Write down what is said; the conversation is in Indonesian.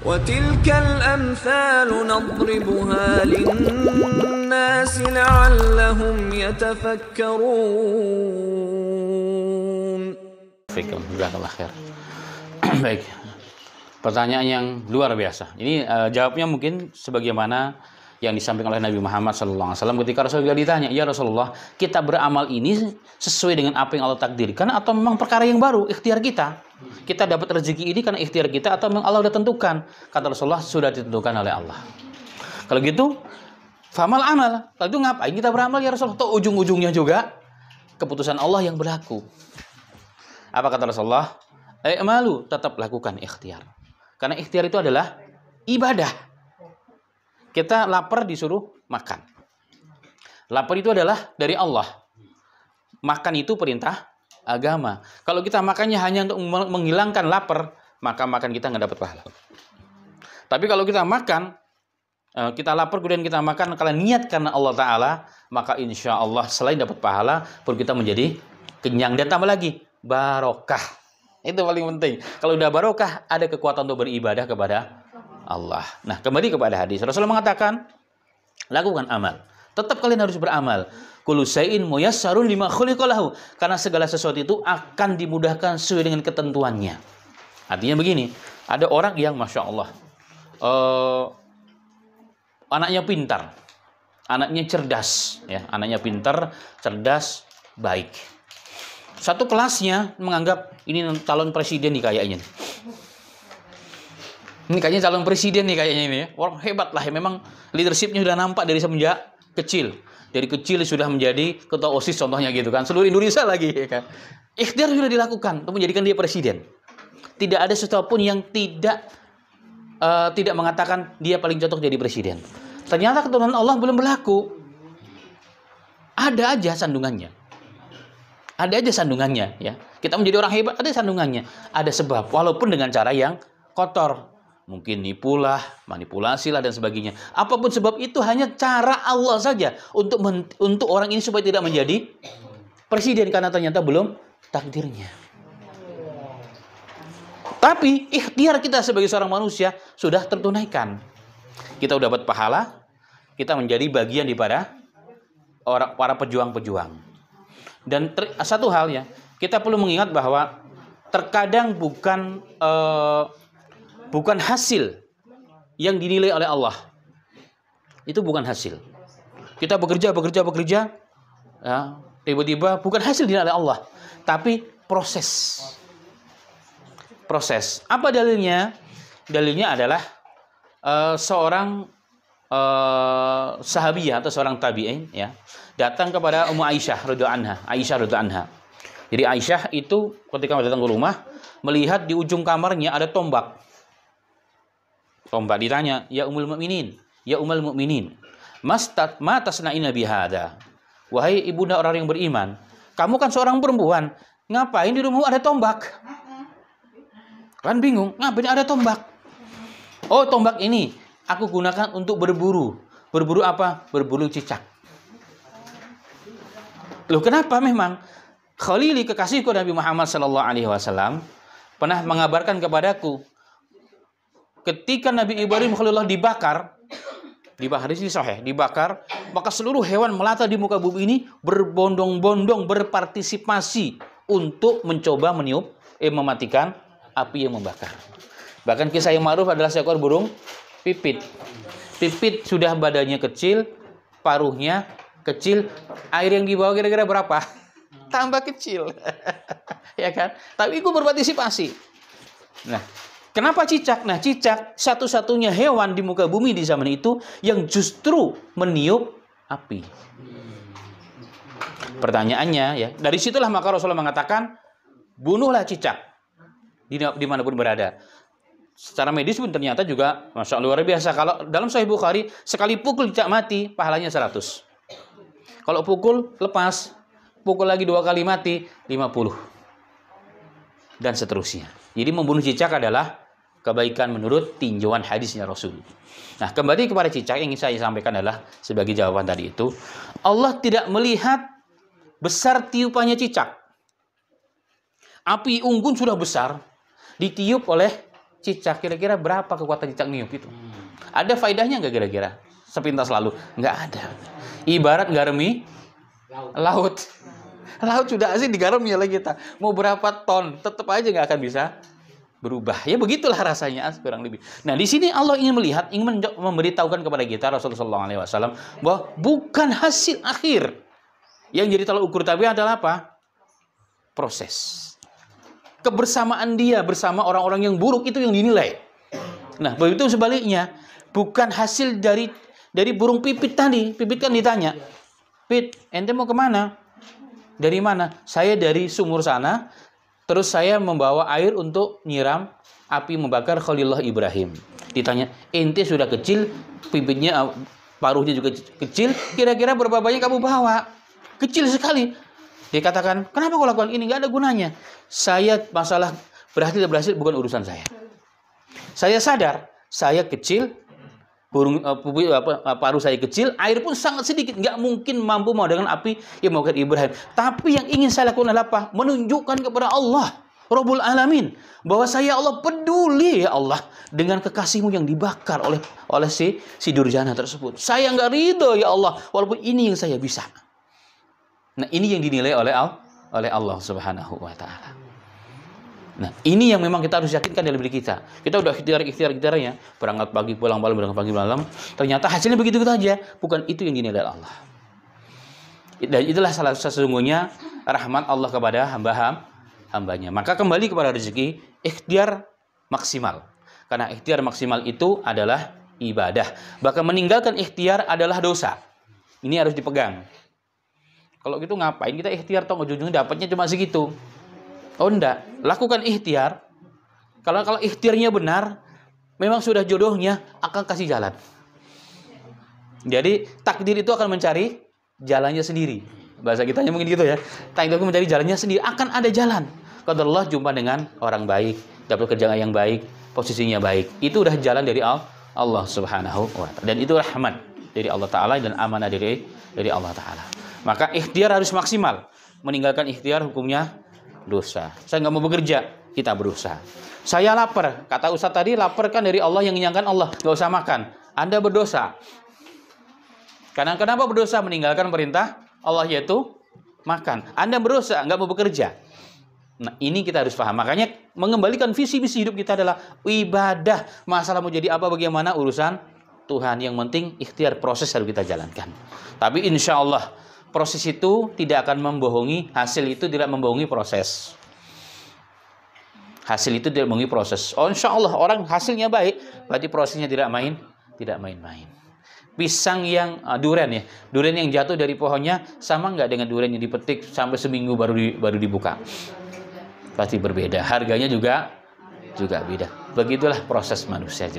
وَتِلْكَ الْأَمْثَالُ نَضْرِبُهَا لِلنَّاسِ لَعَلَّهُمْ يَتَفَكَّرُونَ. Jazakallah khair. Baik. Pertanyaan yang luar biasa. Ini jawabnya mungkin sebagaimana yang disampaikan oleh Nabi Muhammad SAW ketika Rasulullah ditanya, ya Rasulullah, kita beramal ini sesuai dengan apa yang Allah takdirkan atau memang perkara yang baru, ikhtiar kita? Kita dapat rezeki ini karena ikhtiar kita atau memang Allah sudah tentukan? Kata Rasulullah, sudah ditentukan oleh Allah. Kalau gitu, famal amal. Kalau itu ngapain kita beramal ya Rasulullah? Toh ujung-ujungnya juga keputusan Allah yang berlaku. Apa kata Rasulullah? Malu, tetap lakukan ikhtiar. Karena ikhtiar itu adalah ibadah. Kita lapar disuruh makan. Lapar itu adalah dari Allah. Makan itu perintah agama. Kalau kita makannya hanya untuk menghilangkan lapar, maka makan kita nggak dapat pahala. Tapi kalau kita makan, kita lapar kemudian kita makan karena niat karena Allah Ta'ala, maka insya Allah selain dapat pahala, perut kita menjadi kenyang. Dan tambah lagi, barokah. Itu paling penting. Kalau udah barokah, ada kekuatan untuk beribadah kepada Allah. Nah, kembali kepada hadis. Rasulullah mengatakan, lakukan amal. Tetap kalian harus beramal. Kullu syai'in muyassarun lima khuliqa lahu. Karena segala sesuatu itu akan dimudahkan sesuai dengan ketentuannya. Artinya begini, ada orang yang Masya Allah, anaknya pintar, anaknya cerdas, ya, anaknya pintar, cerdas, baik. Satu kelasnya menganggap ini calon presiden nih kayaknya. Ini kayaknya calon presiden nih kayaknya ini ya. Orang hebat lah ya. Memang leadershipnya sudah nampak dari semenjak kecil. Dari kecil sudah menjadi ketua OSIS contohnya gitu kan. Seluruh Indonesia lagi ya kan. Ikhtiar sudah dilakukan untuk menjadikan dia presiden. Tidak ada sesuatu pun yang tidak mengatakan dia paling cocok jadi presiden. Ternyata keturunan Allah belum berlaku. Ada aja sandungannya. Ada aja sandungannya ya. Kita menjadi orang hebat ada sandungannya. Ada sebab walaupun dengan cara yang kotor. Mungkin nipulah, manipulasi lah dan sebagainya. Apapun sebab itu hanya cara Allah saja untuk orang ini supaya tidak menjadi presiden karena ternyata belum takdirnya. Tapi ikhtiar kita sebagai seorang manusia sudah tertunaikan. Kita sudah dapat pahala, kita menjadi bagian daripada para pejuang-pejuang. Dan satu hal ya, kita perlu mengingat bahwa terkadang bukan hasil yang dinilai oleh Allah. Itu bukan hasil. Kita bekerja, ya, tiba-tiba bukan hasil dinilai oleh Allah, tapi proses. Apa dalilnya? Dalilnya adalah seorang sahabiyah atau seorang tabi'in ya, datang kepada Ummu Aisyah radhiyallahu anha. Jadi Aisyah itu ketika datang ke rumah melihat di ujung kamarnya ada tombak. Tombak, ditanya, "Ya Ummul Mukminin, ma tasna'ina bihadza?" Wahai ibunda orang yang beriman, kamu kan seorang perempuan, ngapain di rumahmu ada tombak? Kan bingung, ngapain ada tombak? Oh, tombak ini aku gunakan untuk berburu. Berburu apa? Berburu cicak. Loh, kenapa memang? Khalili, kekasihku Nabi Muhammad SAW pernah mengabarkan kepadaku ketika Nabi Ibrahim Khalilullah dibakar di sini sahih, dibakar, maka seluruh hewan melata di muka bumi ini berbondong-bondong berpartisipasi untuk mencoba mematikan api yang membakar. Bahkan kisah yang ma'ruf adalah seekor burung pipit. Pipit sudah badannya kecil, paruhnya kecil, air yang dibawa kira-kira berapa? Tambah kecil. Ya kan? Tapi ikut berpartisipasi. Nah, kenapa cicak? Nah, cicak satu-satunya hewan di muka bumi di zaman itu yang justru meniup api. Pertanyaannya ya, dari situlah maka Rasulullah mengatakan, bunuhlah cicak dimanapun berada. Secara medis pun ternyata juga Masya Allah luar biasa. Kalau dalam Sahih Bukhari, sekali pukul cicak mati, pahalanya 100. Kalau pukul, lepas. Pukul lagi 2 kali mati, 50. Dan seterusnya. Jadi membunuh cicak adalah kebaikan menurut tinjauan hadisnya Rasul. Nah, kembali kepada cicak yang ingin saya sampaikan adalah sebagai jawaban tadi itu, Allah tidak melihat besar tiupannya cicak. Api unggun sudah besar, ditiup oleh cicak, kira-kira berapa kekuatan cicak niup itu? Ada faedahnya nggak kira-kira? Sepintas lalu? Nggak ada. Ibarat garami laut. Laut sudah asing digarami oleh kita. Mau berapa ton, tetap aja nggak akan bisa berubah. Ya begitulah rasanya kurang lebih. Nah di sini Allah ingin melihat, ingin memberitahukan kepada kita Rasulullah SAW bahwa bukan hasil akhir yang jadi tolak ukur, tapi adalah apa? Proses. Kebersamaan dia bersama orang-orang yang buruk itu yang dinilai. Nah begitu sebaliknya, bukan hasil dari burung pipit tadi. Pipit kan ditanya, Pit, ente mau kemana? Dari mana? Saya dari sumur sana. Terus saya membawa air untuk nyiram api membakar Khalilullah Ibrahim. Ditanya, ente sudah kecil, pipitnya, paruhnya juga kecil, kira-kira berapa banyak kamu bawa? Kecil sekali. Dikatakan, kenapa kau lakukan ini? Nggak ada gunanya. Saya masalah berhasil tidak berhasil bukan urusan saya. Saya sadar, saya kecil, paruh saya kecil, air pun sangat sedikit, nggak mungkin mampu dengan api yang membakar Ibrahim. Tapi yang ingin saya lakukan adalah apa? Menunjukkan kepada Allah, Rabbul Alamin, bahwa saya Allah peduli ya Allah dengan kekasihmu yang dibakar oleh si durjana tersebut. Saya nggak ridho ya Allah, walaupun ini yang saya bisa. Nah ini yang dinilai oleh Allah Subhanahu Wa Taala. Nah, ini yang memang kita harus yakinkan dalam diri kita. Kita udah ikhtiar-ikhtiarnya, berangkat pagi pulang malam, berangkat pagi malam, ternyata hasilnya begitu saja. Bukan itu yang dinilai Allah. Dan itulah salah sesungguhnya rahmat Allah kepada hambanya. Maka kembali kepada rezeki, ikhtiar maksimal. Karena ikhtiar maksimal itu adalah ibadah. Bahkan meninggalkan ikhtiar adalah dosa. Ini harus dipegang. Kalau gitu ngapain kita ikhtiar, toh ujung-ujungnya dapatnya cuma segitu. Oh enggak, lakukan ikhtiar. Kalau ikhtiarnya benar, memang sudah jodohnya akan kasih jalan. Jadi takdir itu akan mencari jalannya sendiri. Bahasa kitanya mungkin gitu ya. Takdir itu mencari jalannya sendiri, akan ada jalan. Qadarullah jumpa dengan orang baik, dapat kerjaan yang baik, posisinya baik. Itu udah jalan dari Allah Subhanahu wa Ta'ala. Dan itu rahmat dari Allah Ta'ala dan amanah dari Allah Ta'ala. Maka ikhtiar harus maksimal. Meninggalkan ikhtiar hukumnya dosa. Saya nggak mau bekerja, kita berusaha. Saya lapar, kata Ustaz tadi, lapar kan dari Allah yang menginginkan Allah, nggak usah makan. Anda berdosa. Karena kenapa berdosa? Meninggalkan perintah Allah yaitu makan. Anda berdosa, nggak mau bekerja. Nah ini kita harus paham. Makanya mengembalikan visi-misi hidup kita adalah ibadah. Masalah mau jadi apa, bagaimana urusan Tuhan. Yang penting ikhtiar, proses harus kita jalankan. Tapi insya Allah proses itu tidak akan membohongi, hasil itu tidak membohongi proses. Hasil itu tidak membohongi proses. Oh, insya Allah orang hasilnya baik, berarti prosesnya tidak main-main. Pisang yang durian ya, durian yang jatuh dari pohonnya sama nggak dengan durian yang dipetik sampai seminggu baru dibuka? Pasti berbeda. Harganya juga beda. Begitulah proses manusia.